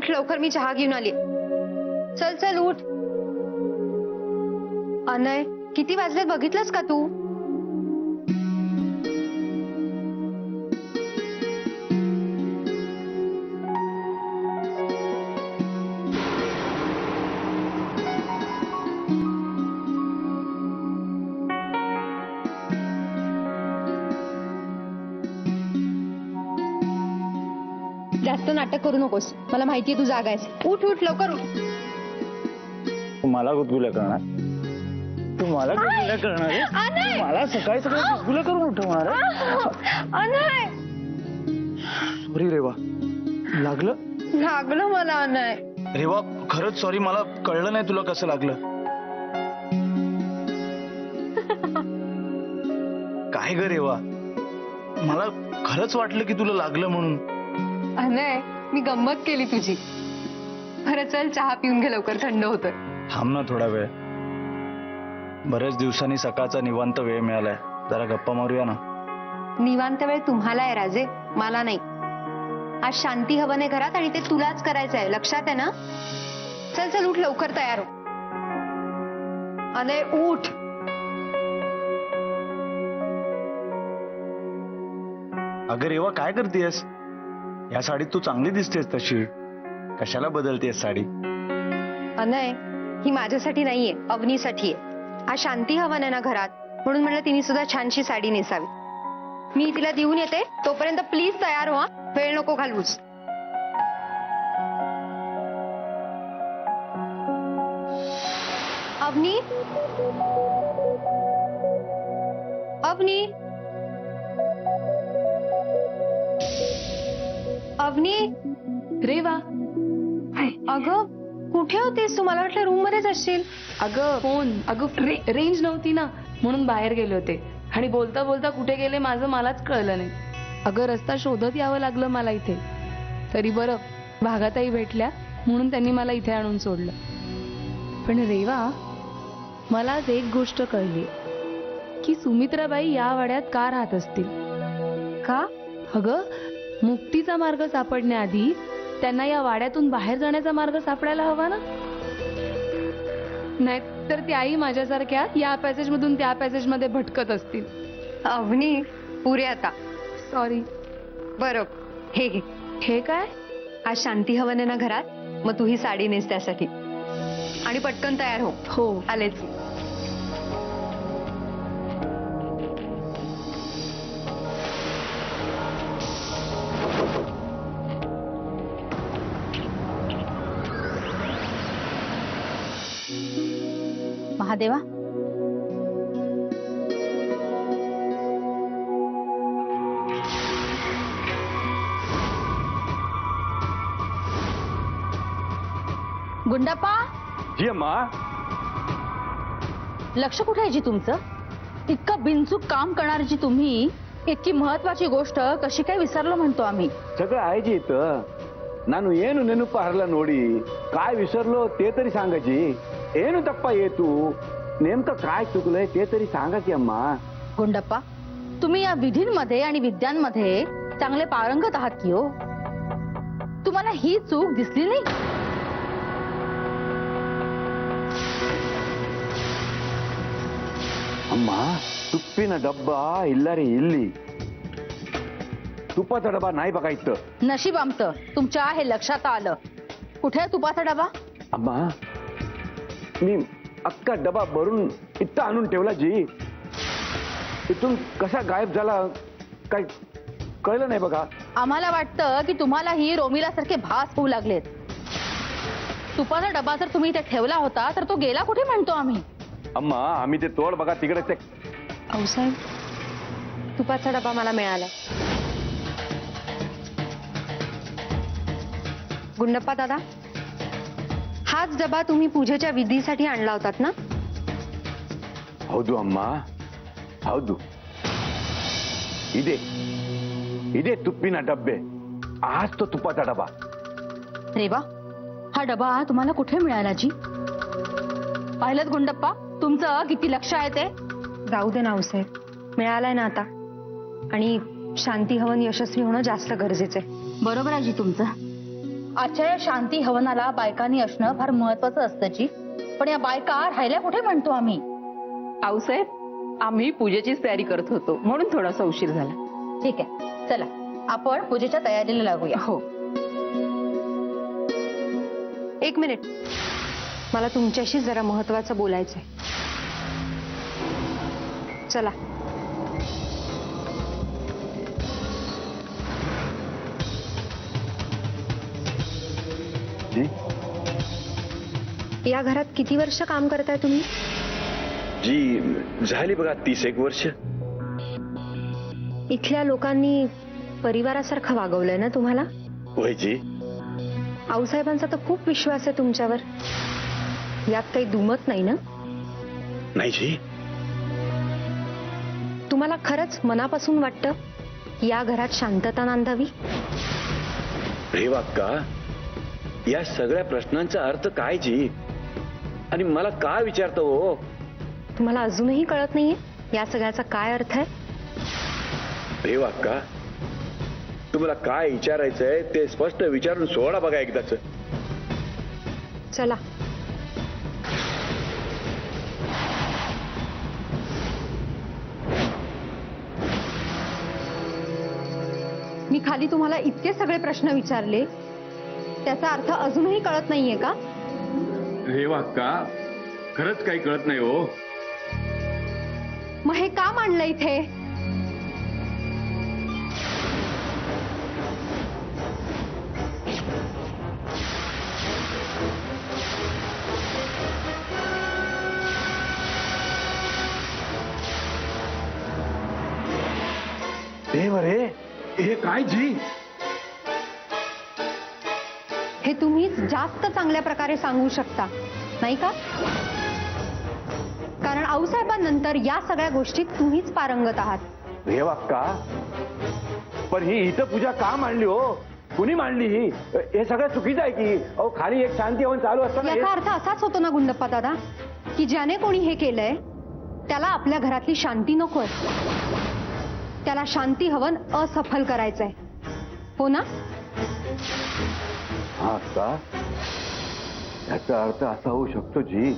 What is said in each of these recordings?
उठ लवकर, मी चहा घेऊन आली. चल चल उठ. अनय, किती वाजलेत बघितलंस का तू? जास्त नाटक करू नकोस, मला माहितीये तू जागा आहेस. उठ उठ लवकर उठ. मला गुदगुल्या करणार? तू मला गुदगुल्या करणार आहे? मला सकाळी सकाळी गुदगुल्या करून उठवणार आहे? सॉरी रेवा. लागलं मला अनय. रेवा, खरंच सॉरी, मला कळलं नाही तुला कसं लागलं. काय ग रेवा, मला खरंच वाटलं की तुला लागलं म्हणून. अनय, मी गंमत केली तुझी. बरं चल चहा पिऊन घे लवकर, थंड होतोय. थांब ना थोडा वेळ. बऱ्याच दिवसांनी सकाळचा निवांत वेळ मिळालाय, जरा गप्पा मारूया ना. निवांत वेळ तुम्हाला आहे राजे, मला नाही. आज शांती हवं नाही घरात, आणि ते तुलाच करायचं आहे, लक्षात आहे ना? चल चल उठ लवकर, तयार हो. अनय उठ. अगं रेवा, काय करतेस? या साडीत तू चांगली दिसतेस तशी. कशाला बदलतेस साडी? अनय, ही माझ्यासाठी नाहीये, अवनीसाठी आहे. आज शांती हवं नाही ना घरात, म्हणून म्हटलं तिने सुद्धा छानशी साडी नेसावी. मी तिला देऊन येते, तोपर्यंत प्लीज तयार हो. वेळ नको घालवूस. अवनी, अवनी, अवनी. रेवा, अगं कुठे होतीस तू? मला वाटलं रूम मध्येच असशील. अगं फोन, रेंज नव्हती ना, म्हणून बाहेर गेले होते. आणि बोलता बोलता कुठे गेले माझं मलाच कळलं नाही. अगं रस्ता शोधत यावं लागलं मला इथे. तरी बरं, भागाताई भेटल्या म्हणून त्यांनी मला इथे आणून सोडलं. पण रेवा, मला आज एक गोष्ट कळली की सुमित्राबाई या वाड्यात का राहत असतील. का? अगं, मुक्तीचा मार्ग सापडण्याआधी त्यांना या वाड्यातून बाहेर जाण्याचा मार्ग सापडायला हवा ना. नाहीतर ती आई माझ्यासारख्या या पॅसेज मधून त्या पॅसेज मध्ये भटकत असतील. अवनी, पुरे आता. सॉरी. बरं, हे घे. हे काय? आज शांती हवं ना घरात, मग तू ही साडी नेस त्यासाठी. आणि पटकन तयार हो. हो, आलेच. महादेवा, गुंडाप्पा. जी अम्मा. लक्ष कुठे आहे जी तुमचं? इतकं बिनचूक काम करणारी तुम्ही इतकी महत्वाची गोष्ट कशी काय विसरलो म्हणतो आम्ही. सगळं आहे जी इथं. ನಾನು ಏನು ನೆನಪು ಹರಲ ನೋಡಿ काय विसरलो ते तरी सांगायची. ಏನು तप्पा ये तू नेमकं काय चुकलंय ते तरी सांगा की अम्मा. गुंडप्पा, तुम्ही या विधींमध्ये आणि विद्यांमध्ये चांगले पारंगत आहात की हो. तुम्हाला ही चूक दिसली नाही? ಅಮ್ಮ, ತುಪ್ಪಿನ ಡಬ್ಬ ಇಲ್ಲ ರೀ ಇಲ್ಲಿ. तुपाचा डबा नाही बघा इथं. नशीब आमचं तुमच्या हे लक्षात आलं. कुठे आहे तुपाचा डबा? अम्मा, मी अख्खा डबा भरून इथं आणून ठेवला जी. इथून कसा गायब झाला काय कळलं नाही बघा. आम्हाला वाटतं की तुम्हाला ही रोमिला सारखे भास होऊ लागलेत. तुपाचा डबा जर तुम्ही इथे ठेवला होता तर तो गेला कुठे म्हणतो आम्ही. अम्मा, आम्ही ते तोड बघा तिकडे ते. औसाहेब, तुपाचा डबा मला मिळाला. गुंडप्पा दादा, हाच डबा तुम्ही पूजेच्या विधीसाठी आणला होतात ना? ಹೌದು ಅಮ್ಮ, ಹೌದು. इदे तुप्पिना डब्बे. आज तो तुपाचा डबा. रेवा, हा डबा तुम्हाला कुठे मिळाला जी? पाहिलं गुंडप्पा, तुमचं किती लक्ष आहे ते. जाऊ दे ना औसाहेब, मिळालाय ना आता. आणि शांती हवन यशस्वी होणं जास्त गरजेचं आहे. बरोबर आहे जी तुमचं. आजच्या या शांती हवनाला बायकांनी असणं फार महत्वाचं असतं जी. पण या बायका राहिल्या कुठे म्हणतो आम्ही. आऊसाहेब, आम्ही पूजेचीच तयारी करत होतो म्हणून थोडासा उशीर झाला. ठीक आहे, चला आपण पूजेच्या तयारीला लागूया. हो. एक मिनिट, मला तुमच्याशी जरा महत्वाचं बोलायचंय. चला. जी या घरात किती वर्ष काम करताय तुम्ही? जी झाली बघा 30 वर्ष. इथल्या लोकांनी परिवारासारखं वागवलंय ना तुम्हाला? होय जी. आऊसाहेबांचा तर खूप विश्वास आहे तुमच्यावर. यात काही दुमत नाही ना? नाही जी. तुम्हाला खरंच मनापासून वाटतं की या घरात शांतता नांदावी? रेवाक्का, या सगळ्या प्रश्नांचा अर्थ काय जी? आणि मला काय विचारतो हो? तुम्हाला अजूनही कळत नाहीये या सगळ्याचा काय अर्थ आहे? रेवाक्का, तुम्हाला काय विचारायचंय ते स्पष्ट विचारून सोडा बघा एकदाच. चला. मी खाली तुम्हाला इतके सगळे प्रश्न विचारले, त्याचा अर्थ अजूनही कळत नाहीये का? रेवाक्का, खरंच काही कळत नाही हो. मग हे का मांडलं इथे? रे हे काय जी? हे तुम्हीच जास्त चांगल्या प्रकारे सांगू शकता, नाही का? कारण आऊसाहेबांनंतर या सगळ्या गोष्टीत तुम्हीच पारंगत आहात. रेवाक्का, पण ही इथं पूजा का मांडली हो? कुणी मांडली ही? हे सगळं चुकीचं आहे की. अहो, खाली एक शांती हवन चालू असताना याचा अर्थ असाच होतो ना गुंडप्पा दादा, की ज्याने कोणी हे केलंय त्याला आपल्या घरातली शांती नकोय. त्याला शांती हवन असफल करायचंय, हो ना? हा का? याचा अर्थ असा होऊ शकतो जी.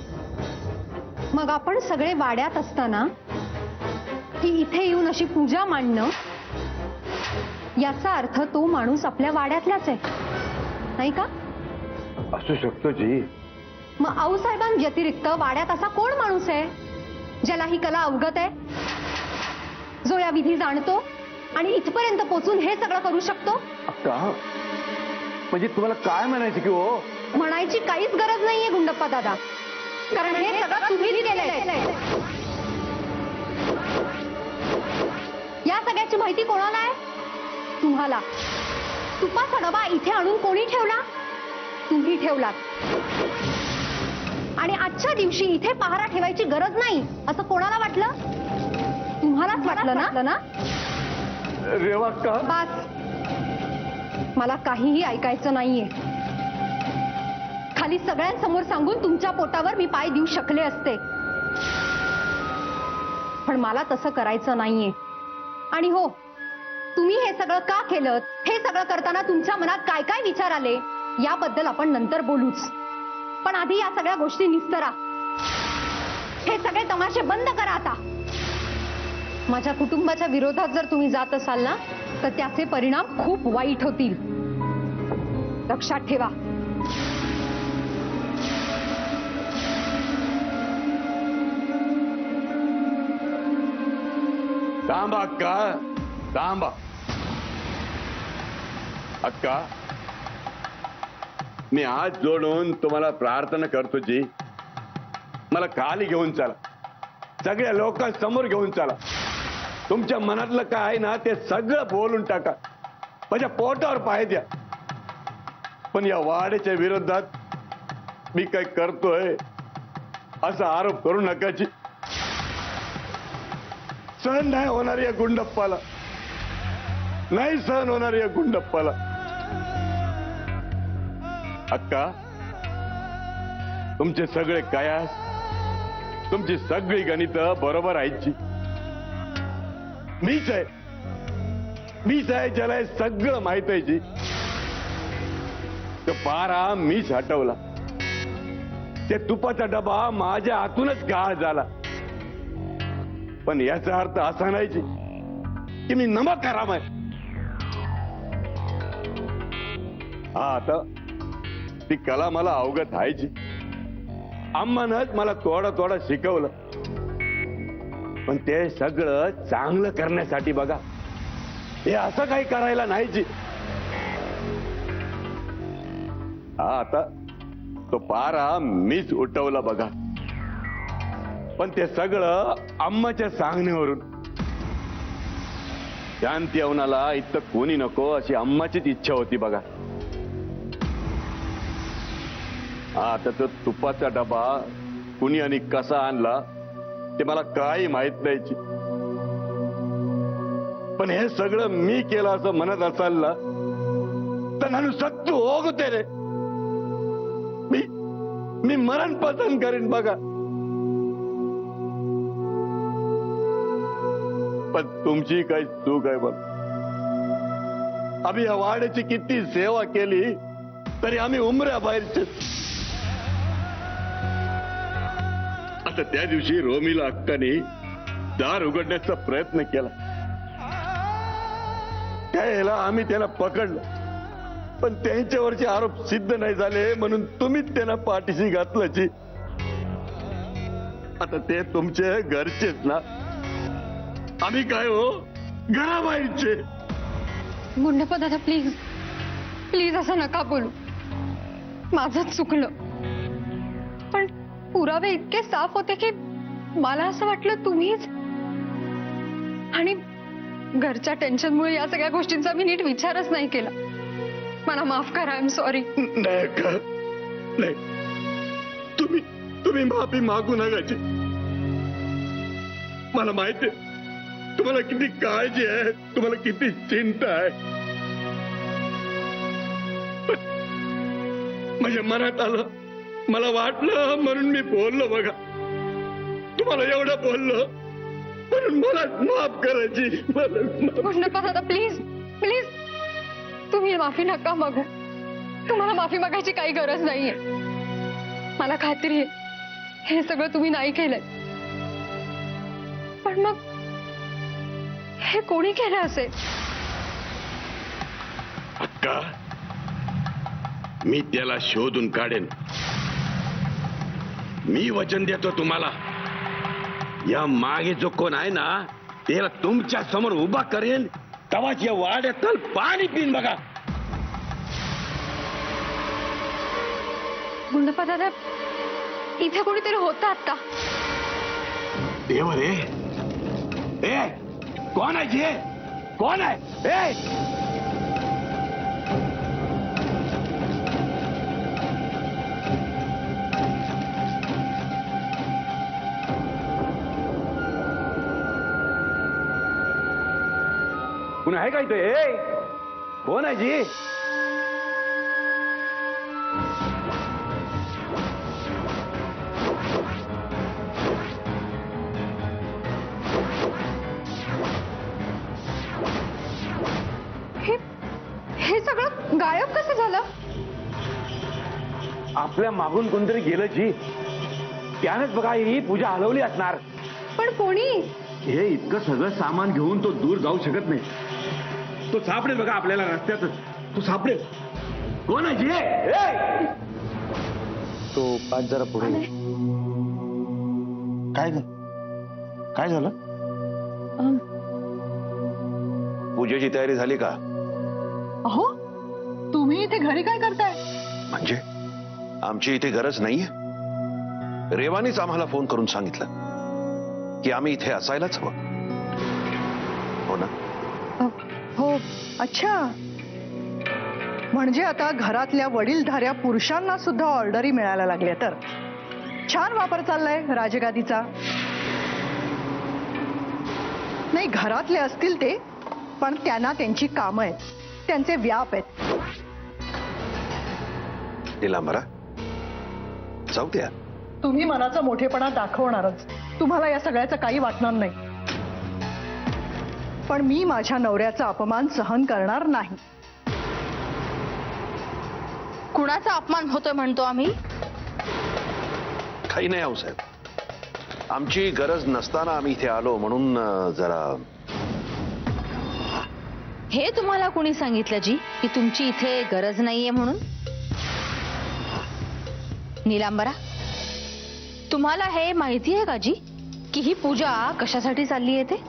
मग आपण सगळे वाड्यात असताना की इथे येऊन अशी पूजा मांडणं, याचा अर्थ तो माणूस आपल्या वाड्यातलाच आहे, नाही का? असू शकतो जी. मग आऊसाहेबांव्यतिरिक्त वाड्यात असा कोण माणूस आहे ज्याला ही कला अवगत आहे, जो या विधी जाणतो आणि इथपर्यंत पोहोचून हे सगळं करू शकतो? अक्का, म्हणजे तुम्हाला काय म्हणायचं की हो? म्हणायची काहीच गरज नाहीये गुंडप्पा दादा, कारण हे सगळं तुम्हीच केलंय. या सगळ्याची माहिती कोणाला आहे? तुम्हाला. तुपाचा डबा इथे आणून कोणी ठेवला? तुम्ही ठेवलात. आणि आजच्या दिवशी इथे पहारा ठेवायची गरज नाही असं कोणाला वाटलं? तुम्हालाच वाटलं ना? रेवाक्का, बस, मला काहीही ऐकायचं नाहीये. खाली सगळ्यांसमोर सांगून तुमच्या पोटावर मी पाय देऊ शकले असते, पण मला तसं करायचं नाहीये. आणि हो, तुम्ही हे सगळं का केलं, हे सगळं करताना तुमच्या मनात काय काय विचार आले याबद्दल आपण नंतर बोलूच. पण आधी या सगळ्या गोष्टी निस्तरा. हे सगळे तमाशे बंद करा आता. माझ्या कुटुंबाच्या विरोधात जर तुम्ही जात असाल ना, तर त्याचे परिणाम खूप वाईट होतील, लक्षात ठेवा. थांबा अक्का, थांबा. अक्का, मी हात जोडून तुम्हाला प्रार्थना करतो जी. मला खाली घेऊन चला, सगळ्या लोकांसमोर घेऊन चला. तुमच्या मनातलं काय आहे ना ते सगळं बोलून टाका. माझ्या पोटावर पाय द्या. पण या वाड्याच्या विरोधात मी काय करतोय असा आरोप करू नका जी. सहन नाही होणार या गुंडप्पाला, नाही सहन होणार या गुंडप्पाला. अक्का, तुमचे सगळे कयास, तुमची सगळी गणित बरोबर आहेत जी. मीच आहे ज्याला हे सगळं माहित आहे जी. तो पारा मीच हटवला. ते तुपाचा डबा माझ्या हातूनच गाळ झाला. पण याचा अर्थ असा नाही की मी नमक खराब आहे. हा आता ती कला मला अवगत व्हायची. अम्मानच मला थोडं थोडं शिकवलं. पण ते सगळं चांगलं करण्यासाठी बघा. हे असं काही करायला नाहीची. हा आता तो पारा मीच उठवला बघा. पण ते सगळं अम्माच्या सांगण्यावरून. शांती अवनाला इतकं कोणी नको अशी अम्माचीच इच्छा होती बघा. आता तो तुपाचा डबा कुणी आणि कसा आणला ते मला काही माहित नाही. पण हे सगळं मी केलं असं म्हणत असाल ना तर नानू सत्तू होते रे. मी मरण पसंत करीन बघा. पण तुमची काही चूक आहे बघ. आम्ही या वाड्याची किती सेवा केली तरी आम्ही उमऱ्या बाहेरचे. आता त्या दिवशी रोमीला अक्काने दार उघडण्याचा प्रयत्न केला. त्याला आम्ही त्याला पकडलं. पण त्यांच्यावरचे आरोप सिद्ध नाही झाले म्हणून तुम्हीच त्यांना पाठीशी घातल्याची. आता ते तुमचे घरचेच ना. आम्ही काय हो घराबाहेरचे. गुंडप्पा दादा प्लीज प्लीज असं नका बोलू. माझंच चुकलं. पण पुरावे इतके साफ होते की मला असं वाटलं तुम्हीच. आणि घरच्या टेन्शनमुळे या सगळ्या गोष्टींचा मी नीट विचारच नाही केला. मला माफ करा. I am sorry. नाही तुम्ही माफी मागू नकाची. मला माहिती आहे तुम्हाला किती काळजी आहे, तुम्हाला किती चिंता आहे. माझ्या मनात आलं, मला वाटलं म्हणून मी बोललो बघा. तुम्हाला एवढं बोललो म्हणून मला माफ करायची. गुंडप्पा दादा प्लीज प्लीज तुम्ही माफी नका मागू. तुम्हाला माफी मागायची काही गरज नाहीये. मला खात्री आहे हे सगळं तुम्ही नाही केलंय. पण मग हे कोणी केलं असेल? अक्का मी त्याला शोधून काढेन. मी वचन देतो तुम्हाला. या मागे जो कोण आहे ना त्याला तुमच्या समोर उभा करेन. तवाच या वाड्यात पाणी पिन बघा. गुंडप्पा दादा इथे कोणीतरी होतं आता. देव रे. ए कोण आहे जे? कोण आहे? ए कोण आहे काय ते? कोण आहे जी? हे सगळं गायब कसं झालं? आपल्या मागून कोणतरी गेलं जी. त्यानंच बघा ही पूजा हलवली असणार. पण कोणी? हे इतकं सगळं सामान घेऊन तो दूर जाऊ शकत नाही. तो सापडेल बघा आपल्याला रस्त्यातच. तो सापडेल. कोण आहे जी? तो पाच जरा पुढे. काय झालं? पूजेची तयारी झाली का? अहो तुम्ही इथे घरी काय करताय? म्हणजे आमची इथे गरज नाहीये. रेवानीच आम्हाला फोन करून सांगितलं की आम्ही इथे असायलाच हवं. हो ना? हो. अच्छा म्हणजे आता घरातल्या वडीलधाऱ्या पुरुषांना सुद्धा ऑर्डरी मिळायला लागल्या. तर छान वापर चाललाय राजगादीचा. नाही घरातले असतील ते पण त्यांना त्यांची कामं आहेत, त्यांचे व्याप आहेत. निलांबरा जाऊ द्या. तुम्ही मनाचा मोठेपणा दाखवणारच. तुम्हाला या सगळ्याचं काही वाटणार नाही. पण मी माझ्या नवऱ्याचा अपमान सहन करणार नाही. कुणाचा अपमान होतोय म्हणतो आम्ही? काही नाही आऊसाहेब, आमची गरज नसताना आम्ही इथे आलो म्हणून जरा. हे तुम्हाला कोणी सांगितलं जी की तुमची इथे गरज नाहीये म्हणून? नीलांबरा, तुम्हाला हे माहिती आहे का जी की ही पूजा कशासाठी चालली आहे ते?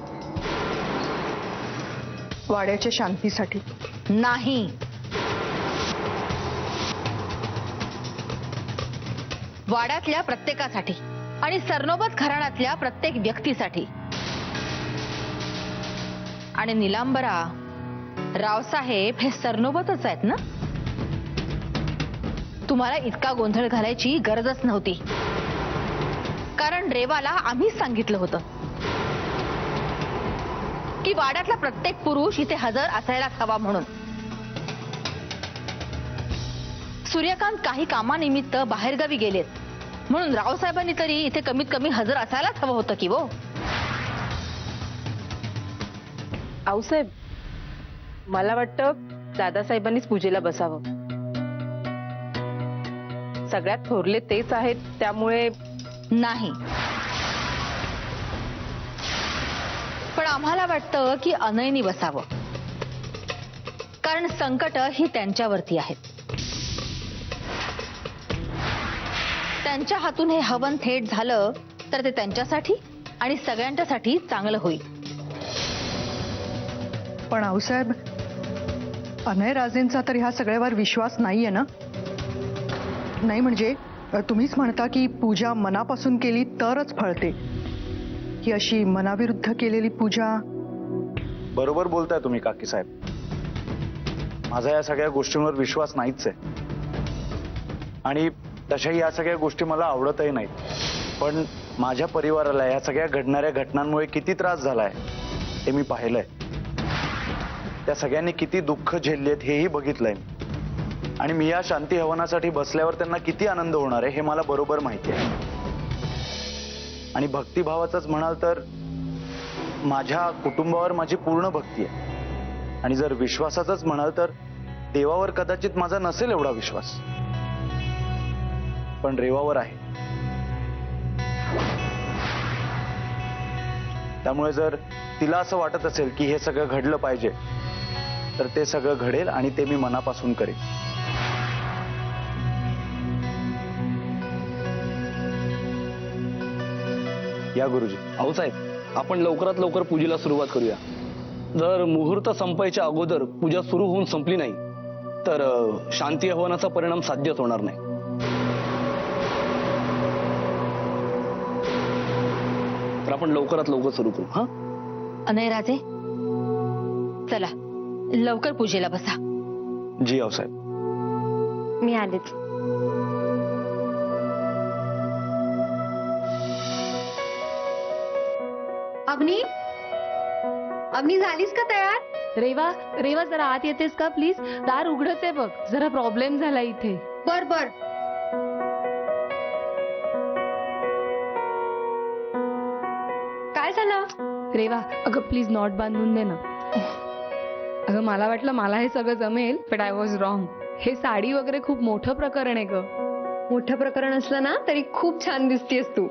वाड्याच्या शांतीसाठी. नाही, वाड्यातल्या प्रत्येकासाठी आणि सरनोबत घराण्यातल्या प्रत्येक व्यक्तीसाठी. आणि नीलांबरा, रावसाहेब हे सरनोबतच आहेत ना? तुम्हाला इतका गोंधळ घालायची गरजच नव्हती, कारण रेवाला आम्हीच सांगितलं होतं की वाड्यातला प्रत्येक पुरुष इथे हजर असायलाच हवा म्हणून. सूर्यकांत काही कामानिमित्त बाहेरगावी गेलेत, म्हणून रावसाहेबांनी तरी इथे कमीत कमी हजर असायलाच हवं होतं की वो. आऊसाहेब, मला वाटतं दादासाहेबांनीच पूजेला बसावं. सगळ्यात थोरले तेच आहेत, त्यामुळे. नाही, पण आम्हाला वाटतं की अनयनी बसावं, कारण संकट ही त्यांच्यावरती आहेत. त्यांच्या हातून हे हवन थेट झालं तर ते त्यांच्यासाठी आणि सगळ्यांच्यासाठी चांगलं होईल. पण आऊसाहेब, अनय राजेंचा तर ह्या सगळ्यावर विश्वास नाहीये ना? नाही म्हणजे तुम्हीच म्हणता की पूजा मनापासून केली तरच फळते, ही अशी मनाविरुद्ध केलेली पूजा. बरोबर बोलताय तुम्ही काकी साहेब. माझा या सगळ्या गोष्टींवर विश्वास नाहीच आहे, आणि तशाही या सगळ्या गोष्टी मला आवडतही नाहीत. पण माझ्या परिवाराला या सगळ्या घडणाऱ्या घटनांमुळे किती त्रास झालाय हे मी पाहिलंय. त्या सगळ्यांनी किती दुःख झेललेत हेही बघितलंय, आणि मी या शांती हवनासाठी बसल्यावर त्यांना किती आनंद होणार आहे हे मला बरोबर माहिती आहे. आणि भक्तिभावाचंच म्हणाल तर माझ्या कुटुंबावर माझी पूर्ण भक्ती आहे, आणि जर विश्वासाचंच म्हणाल तर देवावर कदाचित माझा नसेल एवढा विश्वास, पण रेवावर आहे. त्यामुळे जर तिला असं वाटत असेल की हे सगळं घडलं पाहिजे तर ते सगळं घडेल, आणि ते मी मनापासून करेन. या गुरुजी. आऊसाहेब, आपण लवकरात लवकर पूजेला सुरुवात करूया. जर मुहूर्त संपायच्या अगोदर पूजा सुरू होऊन संपली नाही तर शांती हवनाचा परिणाम साध्यच होणार नाही. तर आपण लवकरात लवकर सुरू करू. हा, अनय राजे, चला लवकर पूजेला बसा. जी आऊसाहेब. मी आलेच. अवनी, अवनी झालीस का तयार? रेवा, रेवा जरा आत येतेस का प्लीज? दार उघडच आहे बघ, जरा प्रॉब्लेम झाला इथे. बर बर. काय झालं? रेवा, अगं प्लीज नॉट बांधून दे ना. अगं मला वाटलं मला हे सगळं जमेल, बट आय वॉज रॉंग. हे साडी वगैरे खूप मोठं प्रकरण आहे ग. मोठं प्रकरण असलं ना तरी खूप छान दिसतेस तू.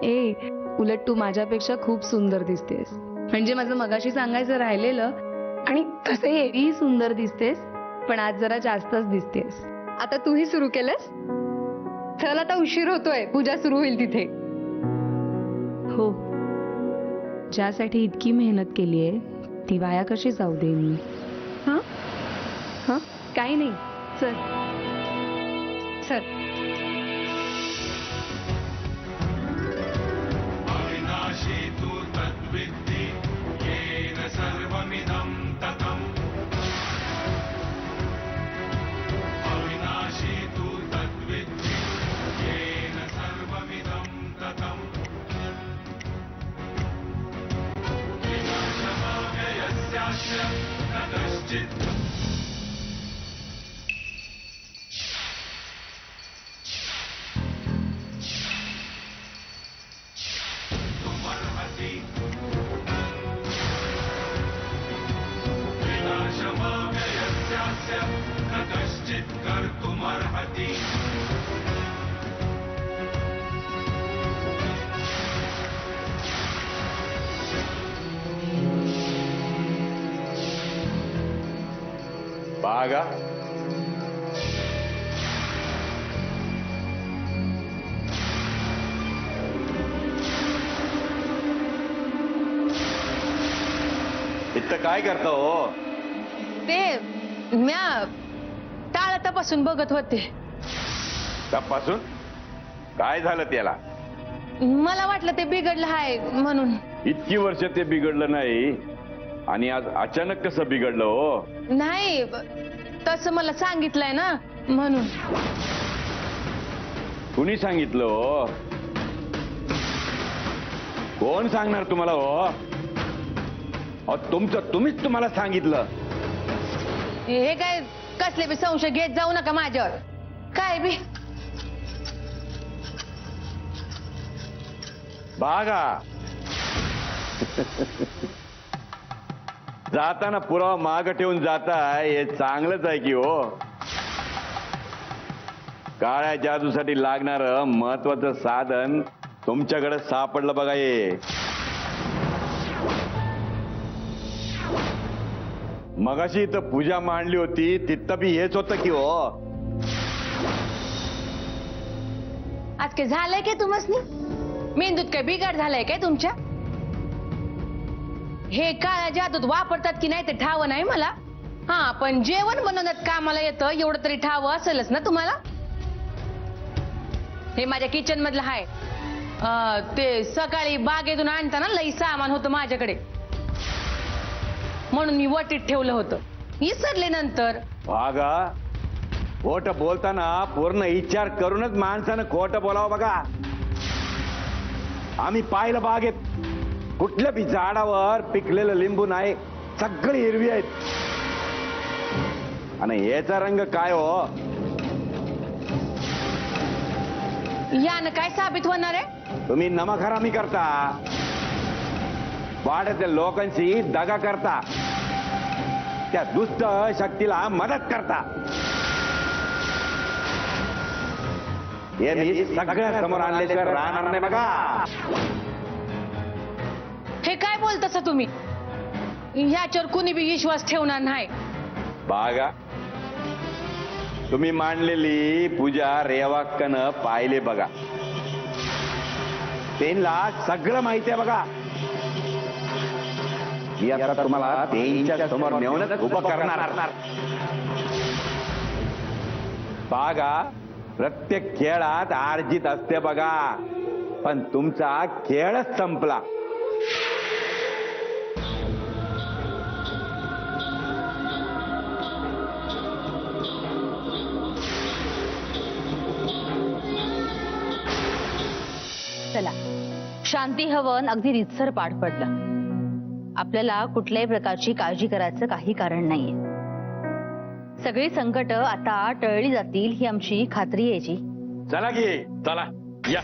ए, उलट तू माझ्यापेक्षा खूप सुंदर दिसतेस. म्हणजे माझं मगाशी सांगायचं राहिलेलं, आणि तसे एवढी सुंदर दिसतेस, पण आज जरा जास्तच दिसतेस. आता तूही सुरू केलंस? चल आता उशीर होतोय, पूजा सुरू होईल तिथे. हो, ज्यासाठी इतकी मेहनत केलीये ती वाया कशी जाऊ दे मी? हा हा, काही नाही, चल. चल. कर्तुमर्हति बागा इथं काय करता हो? ते म्या टाळ तपासून बघत होते. तपासून काय झालं त्याला? मला वाटलं ते बिघडलं आहे म्हणून. इतकी वर्ष ते बिघडलं नाही आणि आज अचानक कसं बिघडलं हो? नाही तसं मला सांगितलंय ना म्हणून. कुणी सांगितलं हो? कोण सांगणार तुम्हाला हो? तुम्हीच तुम्हाला सांगितलं. हे काय कसले बी संशय घेत जाऊ नका माझ्यावर. काय बी बागा जाताना पुरावा माग ठेवून जाताय हे चांगलंच आहे की हो. काळ्या जादूसाठी लागणारं महत्वाचं साधन तुमच्याकडे सापडलं बघा. हे मगाशी इथं पूजा मांडली होती तिथं बी हेच होतं की हो. आज काय झालंय काय तुम्हासनी? मेंदूत काय बिघाड झालाय काय तुमच्या? हे काळ्या जादूत वापरतात की नाही ते ठाव नाही मला. हा पण जेवण बनवण्यात कामाला येतं एवढं तरी ठाव असेलच ना तुम्हाला. हे माझ्या किचन मधलं आहे. ते सकाळी बागेतून आणताना लई सामान होतं माझ्याकडे म्हणून मी वटीत ठेवलं होतं. विसरले नंतर. बागा खोट बोलताना पूर्ण विचार करूनच माणसानं खोट बोलावं बघा. आम्ही पाहिलं बागेत कुठल्या बी झाडावर पिकलेलं लिंबू नाही, सगळी हिरवी आहेत. आणि याचा रंग काय हो? यानं काय साबित होणार आहे? तुम्ही नमखरामी करता, वाड्यातील लोकांशी दगा करता, त्या दुष्ट शक्तीला मदत करता. हे मी सगळ्या समोर आणल्याशिवाय राहणार नाही बघा. हे काय बोलतस तुम्ही? ह्याच्यावर कुणी बी विश्वास ठेवणार नाही. बागा तुम्ही मांडलेली पूजा रेवाक्कनं पाहिले बघा. त्यांना सगळं माहिती आहे बघा. मी आता तुम्हाला त्यांच्या समोर नेऊनच उभं करणार. बागा प्रत्येक खेळात हार जीत असते बघा, पण तुमचा खेळच संपला. चला शांती हवन अगदी रितसर पार पडलं. आपल्याला कुठल्याही प्रकारची काळजी करायचं काही कारण नाहीये. सगळी संकट आता टळली जातील ही आमची खात्री आहे जी. चला की चला या.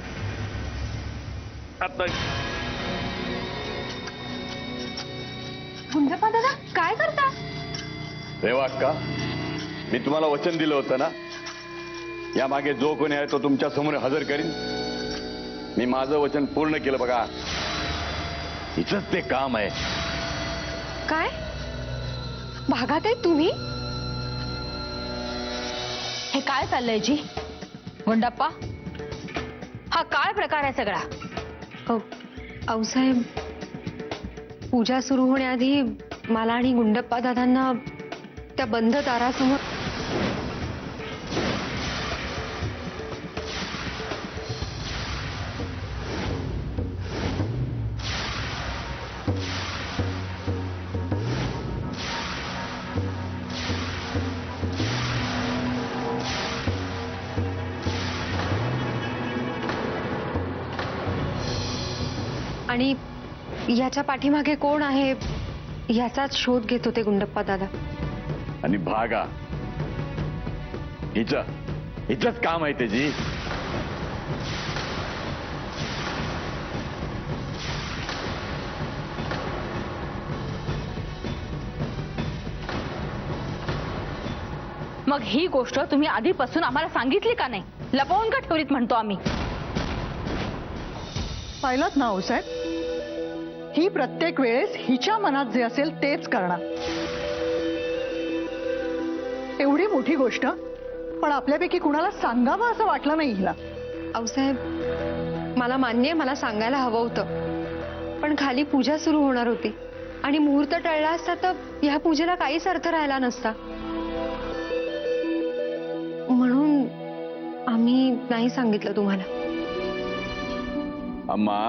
आता गुंडप्पा दादा काय करता? रेवाक्का मी तुम्हाला वचन दिलं होतं ना, या मागे जो कोणी आहे तो तुमच्या समोर हजर करीन. मी माझं वचन पूर्ण केलं बघा. हिचंच ते काम आहे. काय भागात आहे तुम्ही? हे काय चाललंय जी? गुंडप्पा हा काय प्रकार आहे सगळा? आऊसाहेब पूजा सुरू होण्याआधी मला आणि गुंडप्पा दादांना त्या बंद दारासमोर आणि याच्या पाठीमागे कोण आहे याचाच शोध घेत होते गुंडप्पा दादा. आणि भागा हिचंच काम आहे त्याची. मग ही गोष्ट तुम्ही आधीपासून आम्हाला सांगितली का नाही? लपवून का ठेवलीत म्हणतो आम्ही. पाहिलात ना साहेब, ही प्रत्येक वेळेस हिच्या मनात जे असेल तेच करणार. मोठी गोष्ट, पण आपल्यापैकी कुणाला सांगावं असं वाटलं नाही हिला. आऊसाहेब, मला मान्य आहे, मला सांगायला हवं होतं, पण खाली पूजा सुरू होणार होती आणि मुहूर्त टळला असता तर ह्या पूजेला काहीच अर्थ राहिला नसता. म्हणून आम्ही नाही सांगितलं तुम्हाला. अम्मा,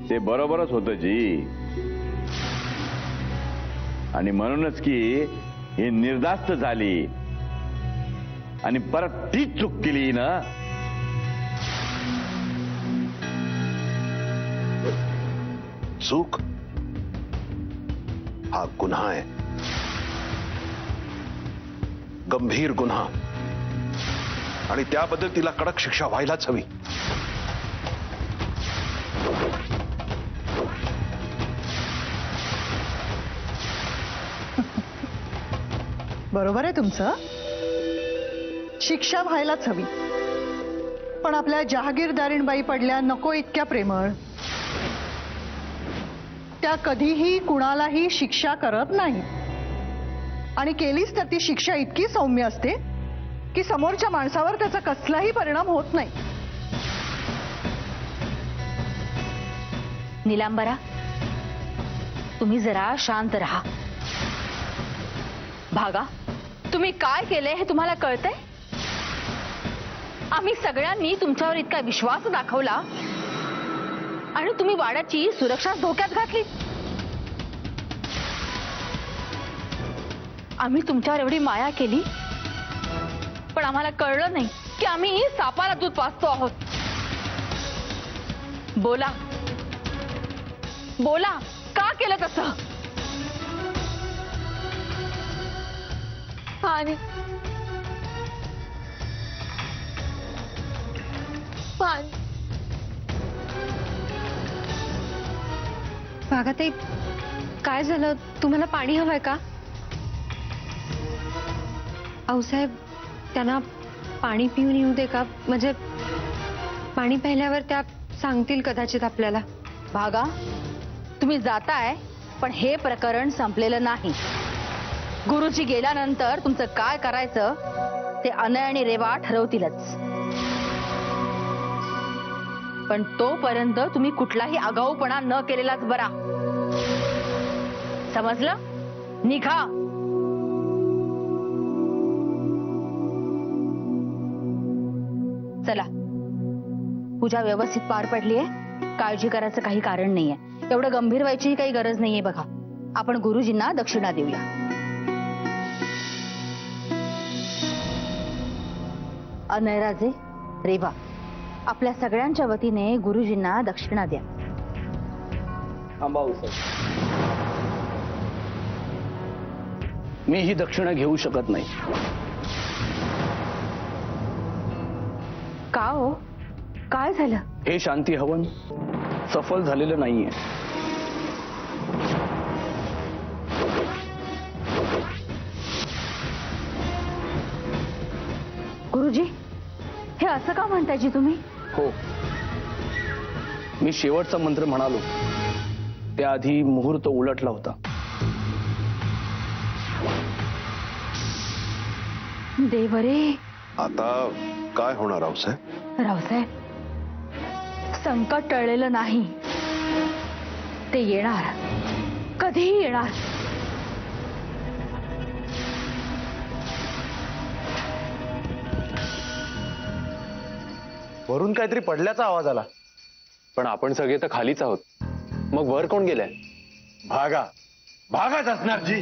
ते बरोबरच होतं जी, आणि म्हणूनच की ही निर्धास्त झाली आणि परत तीच चूक केली ना. चूक हा गुन्हा आहे, गंभीर गुन्हा, आणि त्याबद्दल तिला कडक शिक्षा व्हायलाच हवी. बरोबर आहे तुमचं, शिक्षा व्हायलाच हवी. पण आपल्या जहागीरदारीणबाई पडल्या नको इतक्या प्रेमळ. त्या कधीही कुणालाही शिक्षा करत नाही, आणि केलीच तर ती शिक्षा इतकी सौम्य असते की समोरच्या माणसावर त्याचा कसलाही परिणाम होत नाही. निलांबरा, तुम्ही जरा शांत राहा. भागा, तुम्ही काय केलंय हे तुम्हाला कळतंय? आम्ही सगळ्यांनी तुमच्यावर इतका विश्वास दाखवला आणि तुम्ही वाड्याची सुरक्षा धोक्यात घातली. आम्ही तुमच्यावर एवढी माया केली, पण आम्हाला कळलं नाही की आम्ही सापाला दूध पाजतो आहोत. बोला बोला, का केलं तसं? पाणी पाणी भागाताई, काय झालं? तुम्हाला पाणी हवंय का? आऊसाहेब, त्यांना पाणी पिऊन येऊ दे का? म्हणजे पाणी प्यायल्यावर त्या सांगतील कदाचित आपल्याला. भागा, तुम्ही जाताय, पण हे प्रकरण संपलेलं नाही. गुरुजी गेल्यानंतर तुमचं काय करायचं ते अनय आणि रेवा ठरवतीलच. पण तोपर्यंत तुम्ही कुठलाही आगाऊपणा न केलेलाच बरा. समजलं? निघा. चला, पूजा व्यवस्थित पार पडलीये, काळजी करायचं काही कारण नाहीये. एवढं गंभीर व्हायची काही गरज नाहीये. बघा, आपण गुरुजींना दक्षिणा देऊया. अनयराजे, रेवा, आपल्या सगळ्यांच्या वतीने गुरुजींना दक्षिणा द्या. मी ही दक्षिणा घेऊ शकत नाही. का हो? काय झालं? हे शांती हवन सफल झालेलं नाहीये. गुरुजी, हे असं का म्हणताय जी तुम्ही? हो, मी शेवटचा मंत्र म्हणालो त्याआधी मुहूर्त उलटला होता. देवरे. आता काय होणार रावसाहेब? रावसाहेब, संकट टळलेलं नाही, ते येणार, कधीही येणार. वरून काहीतरी पडल्याचा आवाज आला, पण आपण सगळे तर खालीच आहोत. मग वर कोण गेलाय? भागाच असणार जी.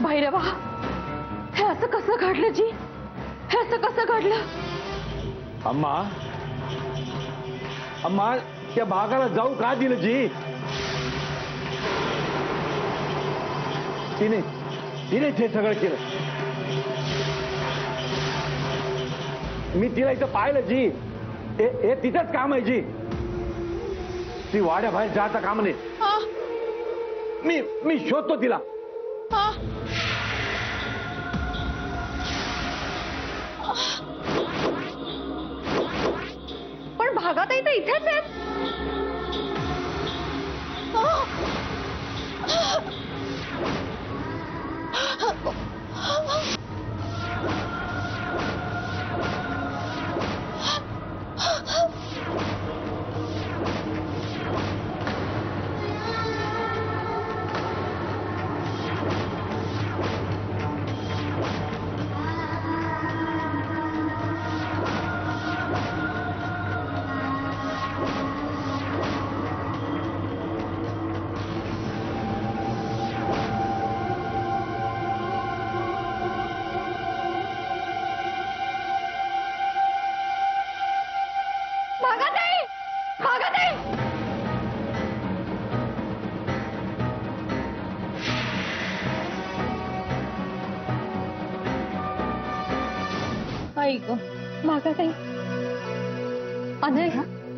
भैरवा, हे असं कसं घडलं जी? हे असं कसं घडलं? अम्मा, अम्मा, त्या भागाला जाऊ का दिलं जी? तिनेच हे सगळं केलं. मी तिला इथं पाहिलं जी. हे तिथंच काम आहे जी. ती वाड्याबाहेर जायचं काम नाही. मी शोधतो तिला. पण भागाताई तर इथेच आहेत. भागाताई, भागाताई. ऐक भागाताई. अनय,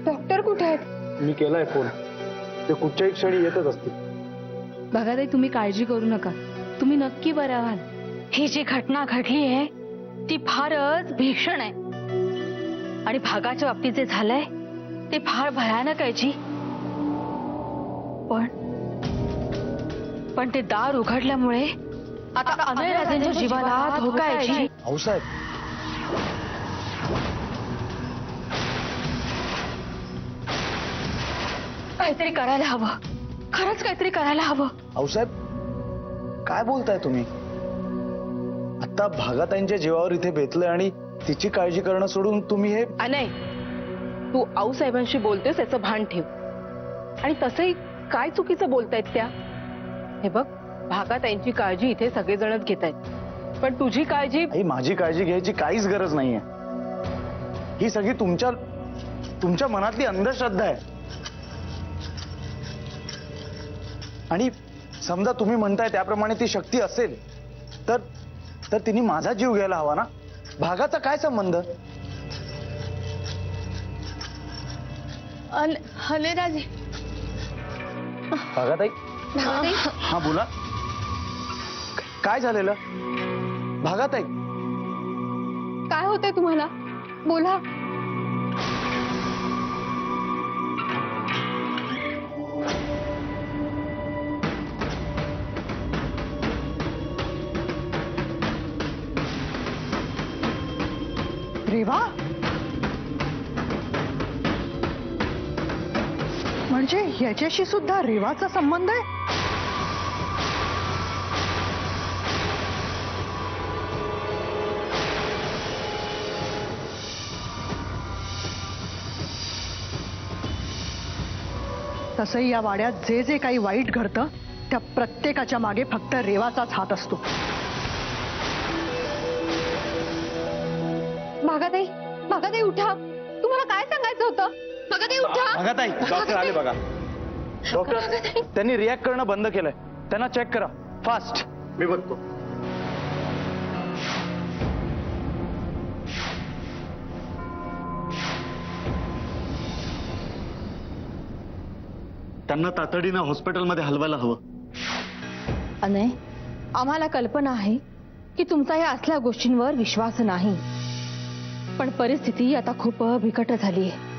डॉक्टर कुठे आहेत? मी केलाय फोन. ते कुठच्याही क्षणी येतच असतील. भागाताई तुम्ही काळजी करू नका, तुम्ही नक्की बऱ्या व्हाल. ही जी घटना घडली आहे ती फारच भीषण आहे आणि भागाच्या बाबतीत जे झालंय ते फार भयानक आहे जी. पण ते दार उघडल्यामुळे आता अनय राजेंच्या जीवाला धोका आहे जी. भाऊसाहेब, काहीतरी करायला हवं, खरंच काहीतरी करायला हवं. भाऊसाहेब काय बोलताय तुम्ही? आता भागाताईंच्या जीवावर इथे बेतलंय आणि तिची काळजी करणं सोडून तुम्ही हे. अनय, तू आऊसाहेबांशी बोलतेस याचं भान ठेव. आणि तसंही काय चुकीचं बोलतायत त्या? हे बघ, भागात त्यांची काळजी इथे सगळेजणच घेत आहेत, पण तुझी काळजी. आई, माझी काळजी घ्यायची काहीच गरज नाहीये. ही सगळी तुमच्या मनातली अंधश्रद्धा आहे. आणि समजा तुम्ही म्हणताय त्याप्रमाणे ती शक्ती असेल तर तिने माझा जीव घ्यायला हवा ना. भागाचा काय संबंध? हले राजे. भागाताई. हा बोला. काय झालेलं? भागाताई, काय होतंय तुम्हाला? बोला. रेवा, म्हणजे ह्याच्याशी सुद्धा रेवाचा संबंध आहे? तसंही या वाड्यात जे जे काही वाईट घडतं त्या प्रत्येकाच्या मागे फक्त रेवाचाच हात असतो. भागाताई, भागाताई उठा. तुम्हाला काय सांगायचं होतं? भागाताई उठा. भागाताई, डॉक्टर आले बघा. डॉक्टर, त्यांनी रिॲक्ट करणं बंद केलंय. त्यांना चेक करा फास्ट. मी बघतो. त्यांना तातडीनं हॉस्पिटलमध्ये हलवायला हवं. अनय, आम्हाला कल्पना आहे की तुमचा या असल्या गोष्टींवर विश्वास नाही, पण परिस्थिती आता खूप बिकट झाली आहे.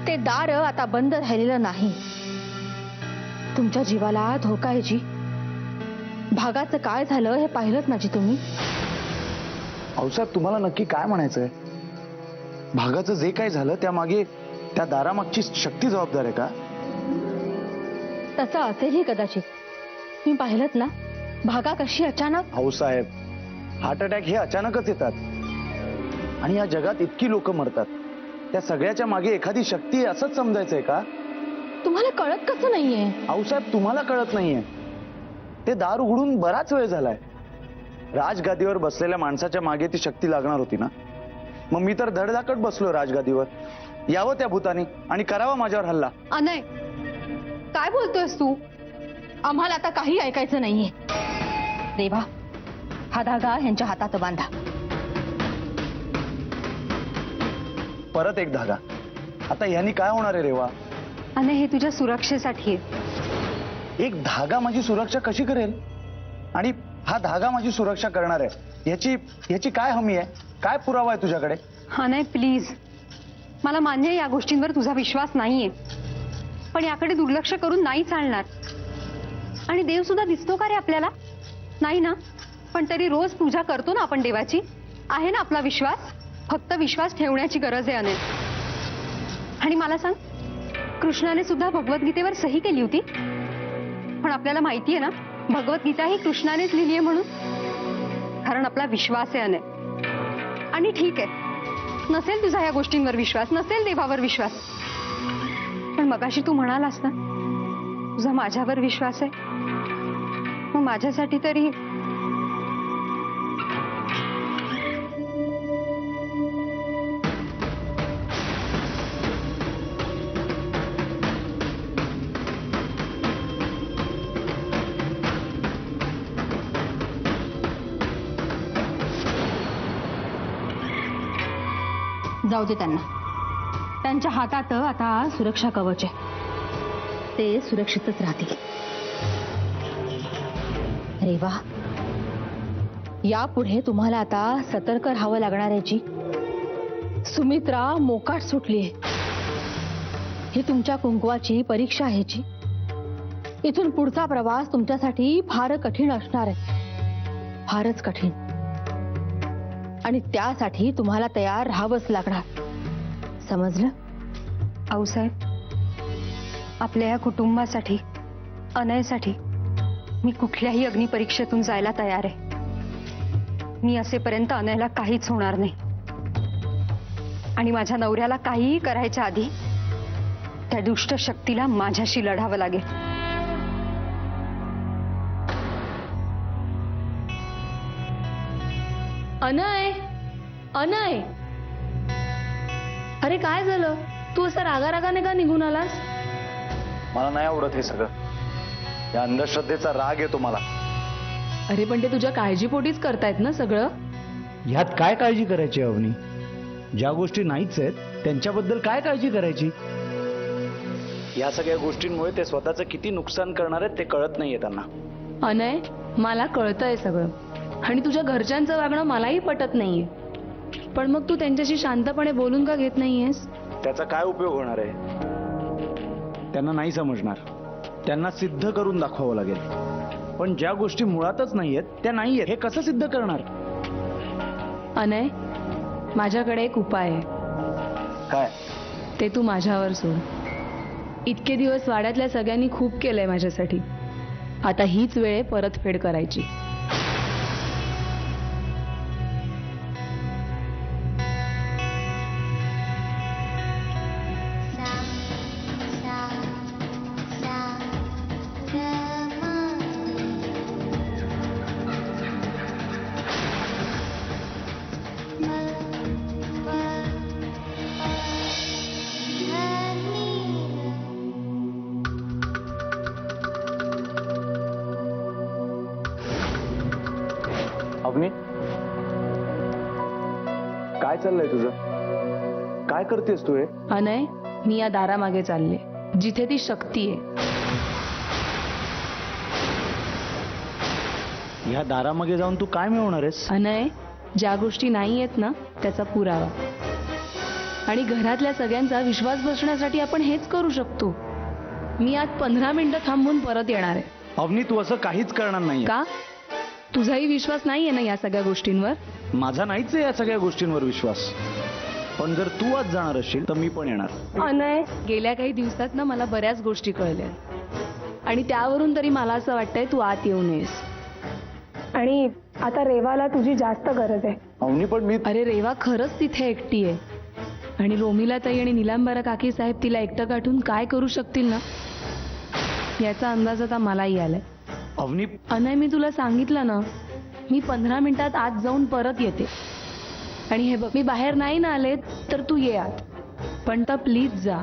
ते दार आता बंद राहिलेलं नाही. तुमच्या जीवाला धोका आहे जी. भागाचं काय झालं हे पाहिलंच ना जी तुम्ही. औसाहेब, तुम्हाला नक्की काय म्हणायचंय? भागाचं जे काय झालं त्यामागे त्या दारामागची शक्ती जबाबदार आहे का? तसं असेलही कदाचित. तुम्ही पाहिलंत ना भागा कशी अचानक. औसाहेब, हार्ट अटॅक हे अचानकच येतात आणि या जगात इतकी लोक मरतात. त्या सगळ्याच्या मागे एखादी शक्ती आहे असंच समजायचंय का? तुम्हाला कळत कसं नाहीये? औसाहेब, तुम्हाला कळत नाहीये. ते दार उघडून बराच वेळ झालाय. राजगादीवर बसलेल्या माणसाच्या मागे ती शक्ती लागणार होती ना. मग मी तर धडधाकट बसलो राजगादीवर. यावं त्या भूतानी आणि करावा माझ्यावर हल्ला. अनय, काय बोलतोयस तू? आम्हाला आता काही ऐकायचं नाहीये. रेवा, हा धागा ह्यांच्या हातात बांधा. परत एक धागा. आता ह्यानी काय होणार आहे रेवा? अनय, हे तुझ्या सुरक्षेसाठी आहे. एक धागा माझी सुरक्षा कशी करेल? आणि हा धागा माझी सुरक्षा करणार आहे याची काय हमी आहे? काय पुरावा आहे तुझ्याकडे? अनय प्लीज, मला मान्य आहे या गोष्टींवर तुझा विश्वास नाहीये, पण याकडे दुर्लक्ष करून नाही चालणार. आणि देव सुद्धा दिसतो का रे आपल्याला? नाही ना. पण तरी रोज पूजा करतो ना आपण देवाची. आहे ना आपला विश्वास? फक्त विश्वास ठेवण्याची गरज आहे अनय. आणि मला सांग, कृष्णाने सुद्धा भगवद्गीतेवर सही केली होती, पण आपल्याला माहितीये ना भगवद्गीता ही कृष्णानेच लिहिली आहे म्हणून. कारण आपला विश्वास आहे अनय. आणि ठीक आहे, नसेल तुझा या गोष्टींवर विश्वास, नसेल देवावर विश्वास, पण मगाशी तू म्हणालास ना तुझा माझ्यावर विश्वास आहे, मग माझ्यासाठी तरी जाऊ दे त्यांना. त्यांच्या हातात आता सुरक्षा कवच आहे. ते सुरक्षितच राहतील. रेवा, यापुढे तुम्हाला आता सतर्क राहावं लागणार याची. सुमित्रा मोकाट सुटलीये. ही तुमच्या कुंकवाची परीक्षा आहे जी. इथून पुढचा प्रवास तुमच्यासाठी फार कठीण असणार आहे, फारच कठीण. आणि त्यासाठी तुम्हाला तयार राहावंच लागणार. समजलं? आऊसाहेब, आपल्या या कुटुंबासाठी, अनयसाठी मी कुठल्याही अग्निपरीक्षेतून जायला तयार आहे. मी असेपर्यंत अनयला काहीच होणार नाही. आणि माझ्या नवऱ्याला काहीही करायच्या आधी त्या दुष्ट शक्तीला माझ्याशी लढावं लागेल. अनय, अनय, अरे काय झालं? तू असं रागारागाने का निघून आलास? मला नाही आवडत हे सगळं. या अंधश्रद्धेचा राग येतो मला. अरे पण ते तुझ्या काळजीपोटीच करतायत ना सगळं. ह्यात काय काळजी करायची अवनी? ज्या गोष्टी नाहीच आहेत त्यांच्याबद्दल काय काळजी करायची? या सगळ्या गोष्टींमुळे ते स्वतःचं किती नुकसान करणार आहेत ते कळत नाहीये त्यांना. अनय, मला कळतंय सगळं, आणि तुझ्या घरच्यांचं वागणं मलाही पटत नाहीये. पण मग तू त्यांच्याशी शांतपणे बोलून का घेत नाहीयेस? त्याचा काय उपयोग होणार आहे? त्यांना नाही समजणार. त्यांना सिद्ध करून दाखवावं लागेल. पण ज्या गोष्टी मुळातच नाहीयेत त्या नाहीयेत हे कसं सिद्ध करणार? अनय, माझ्याकडे एक उपाय आहे. काय? ते तू माझ्यावर सोड. इतके दिवस वाड्यातल्या सगळ्यांनी खूप केलंय माझ्यासाठी. आता हीच वेळ आहे परतफेड करायची. अवनी, काय चाललंय तुझं? काय करतेस तू हे? अनय, मी या दारामागे चालले जिथे ती शक्ती आहे. ह्या दारामागे जाऊन तू काय मिळवणार आहेस? अनय, ज्या गोष्टी नाही आहेत ना त्याचा पुरावा. आणि घरातल्या सगळ्यांचा विश्वास बसण्यासाठी आपण हेच करू शकतो. मी आज 15 मिनिटं थांबून परत येणार आहे. अवनी, तू असं काहीच करणार नाही. का? तुझाही विश्वास नाहीये ना या सगळ्या गोष्टींवर? माझा नाहीच आहे या सगळ्या गोष्टींवर विश्वास. पण जर तू आज जाणार असशील तर मी पण येणार. अनय, गेल्या काही दिवसात ना मला बऱ्याच गोष्टी कळल्या, आणि त्यावरून तरी मला असं वाटतंय तू आत येऊ नयेस. आणि आता रेवाला तुझी जास्त गरज आहे. अवनी, पण मी... अरे रेवा खरंच तिथे एकटी आहे, आणि रोमिला ताई आणि निलांबरा काकी साहेब तिला एकटं गाठून काय करू शकतील ना याचा अंदाज आता मलाही आलाय. अवनी... अनय, मी तुला सांगितलं ना, मी 15 मिनिटात आत जाऊन परत येते. आणि हे बघ, मी बाहेर नाही ना आले तर तू ये आत, पण तर प्लीज जा.